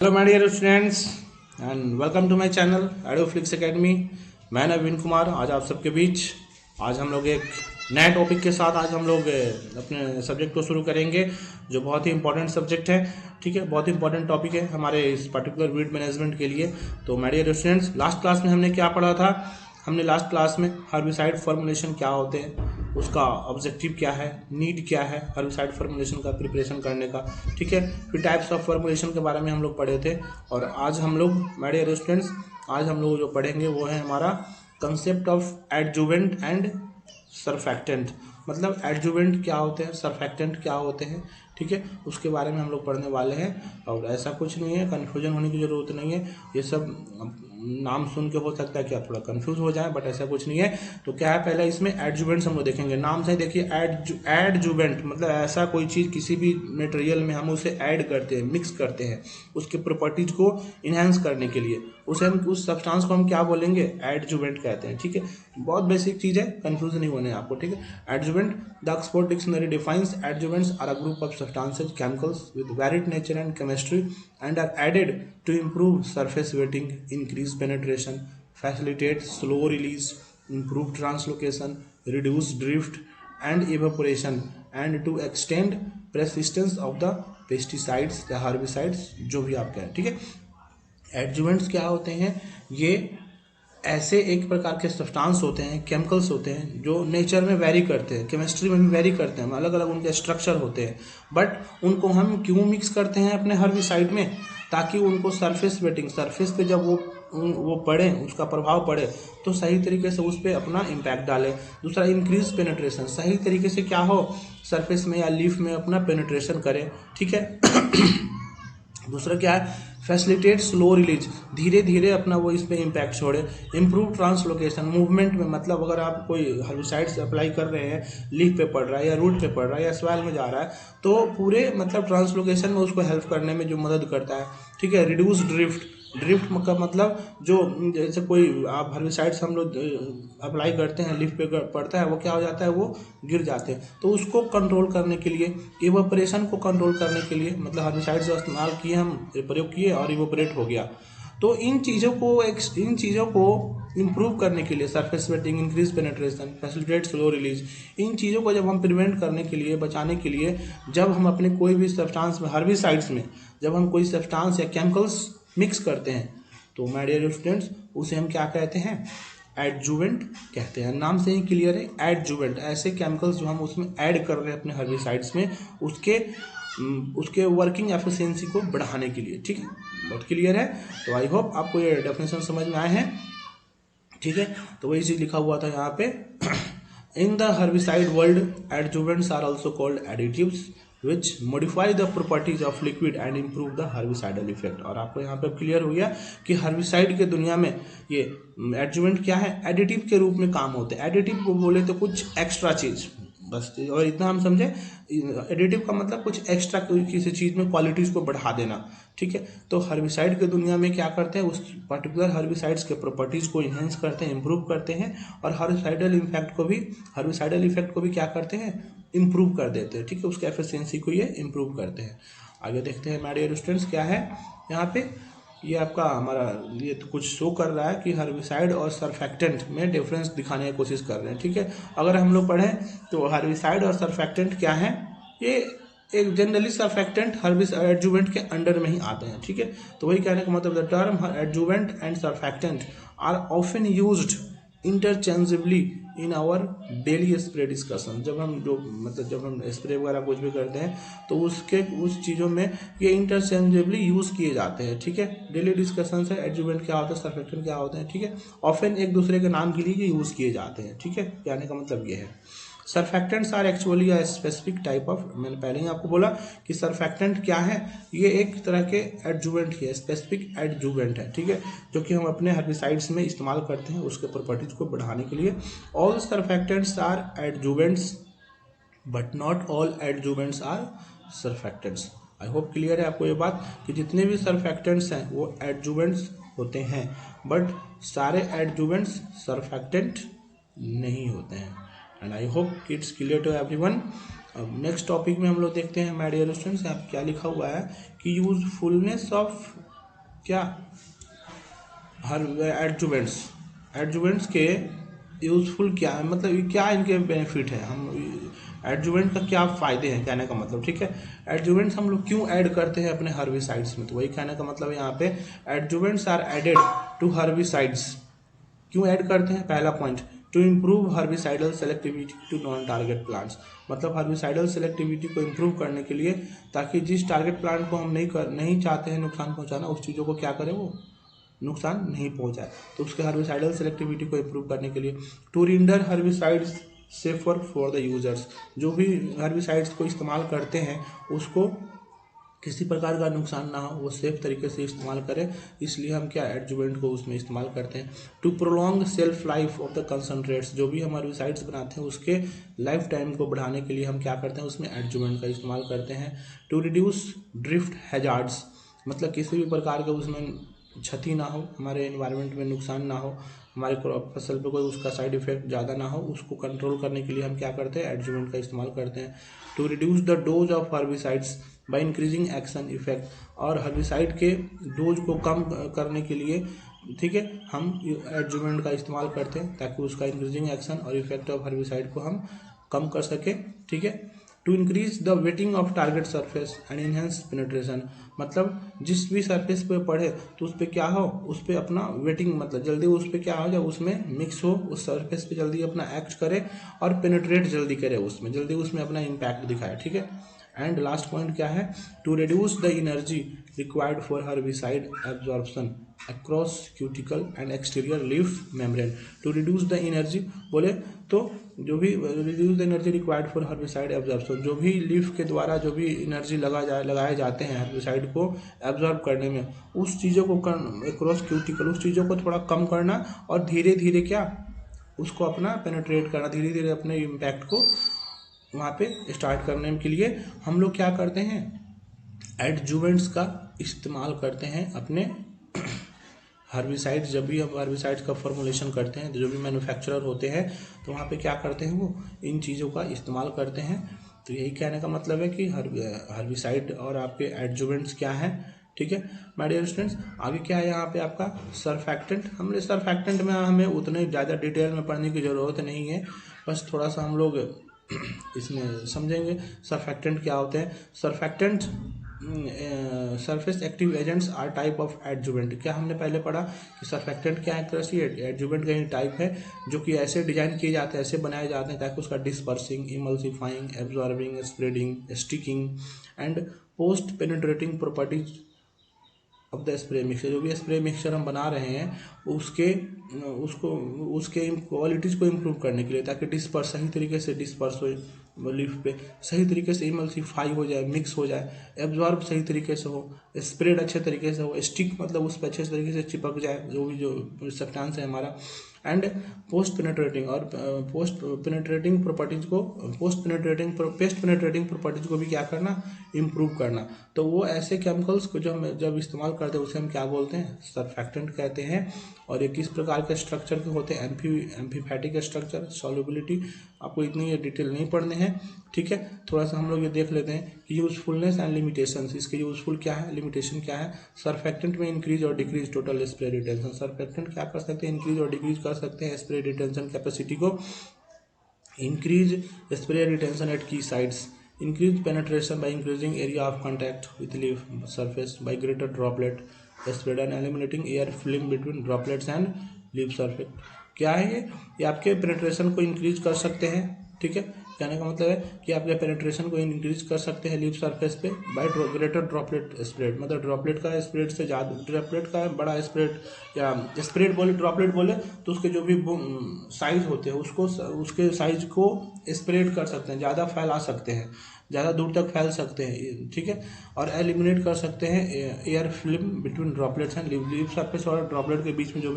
Hello my dear students and welcome to my channel Adoflix academy. मैं नवीन कुमार आज आप सबके बीच। आज हम लोग एक नए टॉपिक के साथ आज हम लोग अपने सब्जेक्ट को शुरू करेंगे जो बहुत ही इंपॉर्टेंट सब्जेक्ट है। ठीक है, बहुत ही इंपॉर्टेंट टॉपिक है हमारे इस पर्टिकुलर वीड मैनेजमेंट के लिए। तो my dear students, last class में हमने क्या पढ़ा था? हमने लास्ट क्लास में हर्बिसाइड फॉर्मुलेशन क्या होते हैं, उसका ऑब्जेक्टिव क्या है, नीड क्या है हर्बिसाइड फॉर्मुलेशन का प्रिपरेशन करने का। ठीक है, फिर टाइप्स ऑफ फॉर्मुलेशन के बारे में हम लोग पढ़े थे। और आज हम लोग माय डियर स्टूडेंट्स, आज हम लोग जो पढ़ेंगे वो है हमारा concept of adjuvant and surfactant. मतलब एडजुवेंट क्या होते हैं, सरफेक्टेंट क्या होते हैं, ठीक है, उसके बारे में हम लोग पढ़ने वाले हैं। और ऐसा कुछ नहीं है, कन्फ्यूजन होने की ज़रूरत नहीं है। ये सब नाम सुन के हो सकता है कि आप थोड़ा कंफ्यूज हो जाए, बट ऐसा कुछ नहीं है। तो क्या है, पहले इसमें एडजुवेंट्स हम लोग देखेंगे। नाम से देखिए, एडजुवेंट मतलब ऐसा कोई चीज़ किसी भी मटेरियल में हम उसे ऐड करते हैं, मिक्स करते हैं उसके प्रॉपर्टीज को इन्हेंस करने के लिए, उसे हम उस सब्सटेंस को हम क्या बोलेंगे, एडजुवेंट कहते हैं। ठीक है, बहुत बेसिक चीज़ है, कंफ्यूज नहीं होने आपको। ठीक है, adjuvant, the Oxford dictionary defines adjuvants are a group of substances chemicals with varied nature and chemistry and are added to improve surface wetting, increase penetration, facilitate slow release, improve translocation, reduce drift and evaporation, and to extend persistence of the pesticides या herbicides जो भी आप कहें। ठीक है, adjuvants क्या होते हैं? ये ऐसे एक प्रकार के सब्सटेंस होते हैं, केमिकल्स होते हैं जो नेचर में वेरी करते हैं, केमिस्ट्री में भी वेरी करते हैं, अलग अलग उनके स्ट्रक्चर होते हैं। बट उनको हम क्यों मिक्स करते हैं अपने हर्बिसाइड में? ताकि उनको सरफेस वेटिंग, सरफेस पे जब वो पड़े, उसका प्रभाव पड़े तो सही तरीके से उस पर अपना इम्पैक्ट डाले। दूसरा, इंक्रीज पेनिट्रेशन, सही तरीके से क्या हो, सरफेस में या लीफ में अपना पेनिट्रेशन करे। ठीक है दूसरा क्या है, फैसिलिटेट स्लो रिलीज, धीरे धीरे अपना वो इस पर इम्पैक्ट छोड़े। इम्प्रूव ट्रांसलोकेशन, मूवमेंट में, मतलब अगर आप कोई हर्बिसाइड्स अप्लाई कर रहे हैं, लीफ पे पड़ रहा है या रूट पे पड़ रहा है या सॉइल में जा रहा है, तो पूरे मतलब ट्रांसलोकेशन में उसको हेल्प करने में जो मदद करता है। ठीक है, रिड्यूस ड्रिफ्ट, ड्रिफ्ट का मतलब जो जैसे कोई आप हर्बिसाइड्स हम लोग अप्लाई करते हैं, लीफ पे पड़ता है, वो क्या हो जाता है, वो गिर जाते हैं। तो उसको कंट्रोल करने के लिए, इवेपोरेशन को कंट्रोल करने के लिए, मतलब हर्बिसाइड्स जो इस्तेमाल किए, हम प्रयोग किए और इवेपोरेट हो गया। तो इन चीज़ों को इम्प्रूव करने के लिए, surface wetting, increase penetration, facilitate slow release, इन चीज़ों को जब हम प्रिवेंट करने के लिए, बचाने के लिए, जब हम अपने कोई भी सब्सटेंस में, हर्बिसाइड्स में जब हम कोई सब्सटेंस या केमिकल्स मिक्स करते हैं, तो माय डियर स्टूडेंट्स उसे हम क्या कहते हैं, एडजुवेंट कहते हैं। नाम से ही क्लियर है, एडजुवेंट, ऐसे केमिकल्स जो हम उसमें ऐड कर रहे हैं अपने हर्बिसाइड्स में, उसके वर्किंग एफिशिएंसी को बढ़ाने के लिए। ठीक है, बहुत क्लियर है। तो आई होप आपको ये डेफिनेशन समझ में आए हैं। ठीक है, तो वही चीज़ लिखा हुआ था यहाँ पे in the herbicide world adjuvants are also called additives which modify the properties of liquid and improve the herbicidal effect. और आपको यहाँ पे क्लियर हो गया कि हर्बिसाइड के दुनिया में ये एडजुवेंट क्या है, एडिटिव के रूप में काम होते हैं। एडिटिव को बोले तो कुछ एक्स्ट्रा चीज़, बस और इतना हम समझे। एडिटिव का मतलब कुछ एक्स्ट्रा किसी चीज़ में क्वालिटीज़ को बढ़ा देना। ठीक है, तो हर्बिसाइड के दुनिया में क्या करते हैं, उस पर्टिकुलर हर्बिसाइड्स के प्रॉपर्टीज़ को इन्हेंस करते हैं, इंप्रूव करते हैं, और हर्बिसाइडल इफेक्ट को भी क्या करते हैं, इम्प्रूव कर देते हैं। ठीक है, उसके एफिशिएंसी को ये इम्प्रूव करते हैं। आगे देखते हैं माय डियर स्टूडेंट्स क्या है यहाँ पे। ये आपका हमारा ये तो कुछ शो कर रहा है कि हर्बिसाइड और सरफेक्टेंट में डिफरेंस दिखाने की कोशिश कर रहे हैं। ठीक है, अगर हम लोग पढ़ें तो हर्बिसाइड और सरफेक्टेंट क्या है, ये एक जनरली सरफेक्टेंट हर्बिसाइड एडजुवेंट के अंडर में ही आते हैं। ठीक है, तो वही कहने का मतलब, the term adjuvant and surfactant are often used interchangeably in our daily spray discussion. जब हम स्प्रे वगैरह कुछ भी करते हैं तो उस चीज़ों में ये इंटरचेंजेबली यूज़ किए जाते हैं। ठीक है, डेली डिस्कशन से एडजुवेंट क्या होता है, सरफेक्टेंट क्या होते हैं। ठीक है, ऑफन एक दूसरे के नाम के लिए ये यूज़ किए जाते हैं। ठीक है, कहने का मतलब ये है। Surfactants are actually a specific type of, मैंने पहले ही आपको बोला कि सरफेक्टेंट क्या है, ये एक तरह के एडजुवेंट ही है, स्पेसिफिक एडजुवेंट है। ठीक है, जो कि हम अपने हर्बिसाइड्स में इस्तेमाल करते हैं उसके प्रॉपर्टीज को बढ़ाने के लिए। All surfactants are adjuvants but not all adjuvants are surfactants. I hope clear है आपको ये बात कि जितने भी सरफेक्टेंट्स हैं वो एडजुवेंट्स होते हैं, बट सारे एडजुवेंट्स सरफेक्टेंट नहीं होते हैं। And I hope it's clear to everyone. अब नेक्स्ट टॉपिक में हम लोग देखते हैं माय डियर स्टूडेंट्स, यहाँ क्या लिखा हुआ है कि यूजफुलनेस ऑफ क्या हर एडजुवेंट्स के यूजफुल क्या है, मतलब क्या इनके बेनिफिट है, हम एडजुवेंट का क्या फ़ायदे हैं कहने का मतलब, ठीक है। एडजुवेंट्स हम लोग क्यों ऐड करते हैं अपने हर्बिसाइड्स में, तो वही कहने का मतलब यहाँ पे adjuvants are added to herbicides. क्यों ऐड करते हैं, पहला point, to improve herbicidal selectivity to non target plants, मतलब हर्बिसाइडल सेलेक्टिविटी को इम्प्रूव करने के लिए, ताकि जिस टारगेट प्लांट को हम नहीं चाहते हैं नुकसान पहुंचाना, उस चीज़ों को क्या करें, वो नुकसान नहीं पहुंचाए, तो उसके हर्बिसाइडल सेलेक्टिविटी को इम्प्रूव करने के लिए। To render herbicides safer for the users, जो भी हर्बिसाइड्स को इस्तेमाल करते हैं उसको किसी प्रकार का नुकसान ना हो, वो सेफ तरीके से इस्तेमाल करें, इसलिए हम क्या एडजुवेंट को उसमें इस्तेमाल करते हैं। To prolong shelf life of the concentrates, जो भी हम हर्बिसाइड्स बनाते हैं उसके लाइफ टाइम को बढ़ाने के लिए हम क्या करते हैं, उसमें एडजुवेंट का इस्तेमाल करते हैं। टू रिड्यूस ड्रिफ्ट हैजार्ड्स, मतलब किसी भी प्रकार के उसमें क्षति ना हो, हमारे एनवायरनमेंट में नुकसान ना हो, हमारे क्रॉप फसल पे कोई उसका साइड इफेक्ट ज़्यादा ना हो, उसको कंट्रोल करने के लिए हम क्या करते हैं, एडजुवेंट का इस्तेमाल करते हैं। To reduce the dose of herbicides by increasing action effect, और हर्बिसाइड के डोज को कम करने के लिए, ठीक है, हम एडजुवेंट का इस्तेमाल करते हैं ताकि उसका इंक्रीजिंग एक्शन और इफेक्ट ऑफ हर्बिसाइड को हम कम कर सकें, ठीक है। To increase the wetting of target surface and enhance penetration, मतलब जिस भी सरफेस पे पड़े तो उस पर क्या हो, उस पर अपना वेटिंग, मतलब जल्दी उस पर क्या हो जाए, उसमें मिक्स हो, उस सरफेस पे जल्दी अपना एक्ट करे और पेनिट्रेट जल्दी करे, उसमें जल्दी उसमें अपना इम्पैक्ट दिखाए, ठीक है। एंड लास्ट पॉइंट क्या है, to reduce the energy required for herbicide absorption across cuticle and exterior leaf membrane. To reduce the energy बोले तो जो भी reduce the energy required for herbicide absorption, जो भी लीफ के द्वारा जो भी एनर्जी लगाए जाते हैं हर्बिसाइड को एब्जॉर्ब करने में, उस चीज़ों को अक्रॉस क्यूटिकल, उस चीज़ों को थोड़ा कम करना और धीरे धीरे क्या उसको अपना पेनिट्रेट करना, धीरे धीरे अपने इम्पैक्ट को वहाँ पे स्टार्ट करने के लिए हम लोग क्या करते हैं, एडजुवेंट्स का इस्तेमाल करते हैं अपने हर्बिसाइड्स। जब भी हम हर्बिसाइड्स का फॉर्मुलेशन करते हैं तो जो भी मैन्युफैक्चरर होते हैं तो वहाँ पे क्या करते हैं, वो इन चीज़ों का इस्तेमाल करते हैं। तो यही कहने का मतलब है कि हर्बिसाइड और आपके एडजुवेंट्स क्या हैं, ठीक है माय डियर स्टूडेंट्स। आगे क्या है यहाँ पे आपका सरफैक्टेंट। हमने सरफैक्टेंट में हमें उतने ज़्यादा डिटेल में पढ़ने की ज़रूरत नहीं है, बस थोड़ा सा हम लोग इसमें समझेंगे सरफैक्टेंट क्या होते हैं। Surfactant surface active agents are type of adjuvant. क्या हमने पहले पढ़ा कि सरफैक्टेंट क्या है, कृषि एडजुवेंट का ही टाइप है जो कि ऐसे डिजाइन किए जाते हैं, ऐसे बनाए जाते हैं ताकि उसका dispersing, emulsifying, absorbing, spreading, sticking and post penetrating properties of the spray mixture. जो भी स्प्रे मिक्सचर हम बना रहे हैं उसके क्वालिटीज़ को इम्प्रूव करने के लिए, ताकि डिस्पर्स सही तरीके से डिस्पर्स हो लीफ पे, सही तरीके से इमल्सिफाई हो जाए, मिक्स हो जाए, एब्जॉर्ब सही तरीके से हो, स्प्रेड अच्छे तरीके से हो, स्टिक मतलब उस पर अच्छे तरीके से चिपक जाए जो सब्सटेंस है हमारा। एंड पोस्ट पेनिट्रेटिंग और पोस्ट पेनिट्रेटिंग प्रॉपर्टीज को पेस्ट पेनिट्रेटिंग प्रॉपर्टीज को भी क्या करना, इम्प्रूव करना। तो वो ऐसे केमिकल्स को जो हम जब इस्तेमाल करते हैं उसे हम क्या बोलते हैं, सरफैक्टेंट कहते हैं। और ये किस प्रकार के स्ट्रक्चर के होते हैं, एम्फीफैटिक स्ट्रक्चर, सॉल्युबिलिटी, आपको इतनी ये डिटेल नहीं पढ़ने हैं, ठीक है। थोड़ा सा हम लोग ये देख लेते हैं कि यूजफुलनेस एंड लिमिटेशंस, इसके यूजफुल क्या है, लिमिटेशन क्या है। सरफैक्टेंट में इंक्रीज और decrease total spray retention. Surfactant क्या कर सकते हैं, इंक्रीज और डिक्रीज कर सकते हैं स्प्रे रिटेंशन कैपेसिटी को। इंक्रीज स्प्रे रिटेंशन एट की sides, increase penetration by increasing area of contact with leaf surface by greater droplet spread and eliminating air film between droplets and leaf surface. क्या है ये आपके penetration को increase कर सकते हैं, ठीक है। कहने का मतलब है कि आपके पेनिट्रेशन को इंक्रीज कर सकते हैं लीफ सरफेस पे बाय ग्रेटर ड्रॉपलेट स्प्रेड, मतलब ड्रॉपलेट का स्प्रेड से ज़्यादा, ड्रॉपलेट का बड़ा स्प्रेड या स्प्रेड बोले, ड्रॉपलेट बोले तो उसके जो भी साइज होते हैं उसको, उसके साइज को स्प्रेड कर सकते हैं, ज़्यादा फैला सकते हैं, ज़्यादा दूर तक फैल सकते हैं, ठीक है। और एलिमिनेट कर सकते हैं air film between droplets and leaf surface और ड्रॉपलेट के बीच में जो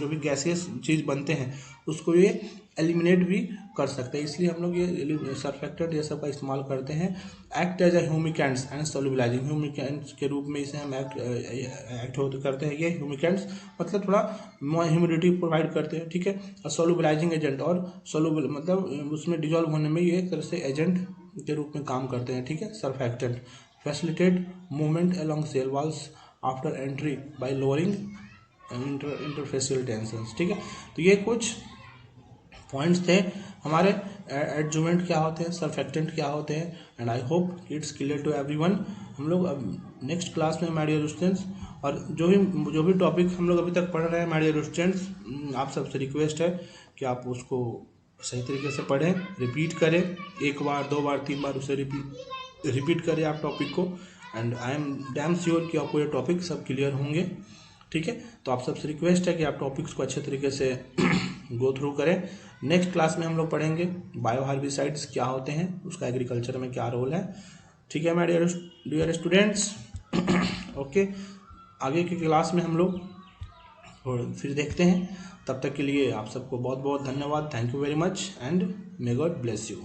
भी गैसियस चीज़ बनते हैं उसको ये एलिमिनेट भी कर सकते हैं। इसलिए हम लोग ये सरफेक्टेंट ये सब का इस्तेमाल करते हैं। Act as a ह्यूमिकेंट्स and solubilising, ह्यूमिकेंट्स के रूप में इसे हम एक्ट करते हैं। ये ह्यूमिकेंट्स मतलब थोड़ा ह्यूमिडिटी प्रोवाइड करते हैं, ठीक है। और सोल्युबलाइजिंग एजेंट, और सोल्युबल मतलब उसमें डिजॉल्व होने में ये एक तरह से एजेंट के रूप में काम करते हैं, ठीक है। Surfactant facilitate movement along cell walls after entry by lowering interfacial tensions. ठीक है, तो ये कुछ पॉइंट्स थे हमारे। एडजुवेंट क्या होते हैं, सरफेक्टेंट क्या होते हैं, and I hope it's clear to everyone. हम लोग अब नेक्स्ट क्लास में माय डियर स्टूडेंट्स, और जो भी टॉपिक हम लोग अभी तक पढ़ रहे हैं माय डियर स्टूडेंट्स, आप सबसे रिक्वेस्ट है कि आप उसको सही तरीके से पढ़ें, रिपीट करें, 1 बार 2 बार 3 बार उसे रिपीट करें आप टॉपिक को, and I am damn sure कि आपको ये टॉपिक सब क्लियर होंगे। ठीक है, तो आप सबसे रिक्वेस्ट है कि आप टॉपिक्स को अच्छे तरीके से गो थ्रू करें। नेक्स्ट क्लास में हम लोग पढ़ेंगे बायो हार्बिसाइड्स क्या होते हैं, उसका एग्रीकल्चर में क्या रोल है। ठीक है माय डियर स्टूडेंट्स, ओके, आगे की क्लास में हम लोग फिर देखते हैं। तब तक के लिए आप सबको बहुत बहुत धन्यवाद। Thank you very much and may God bless you.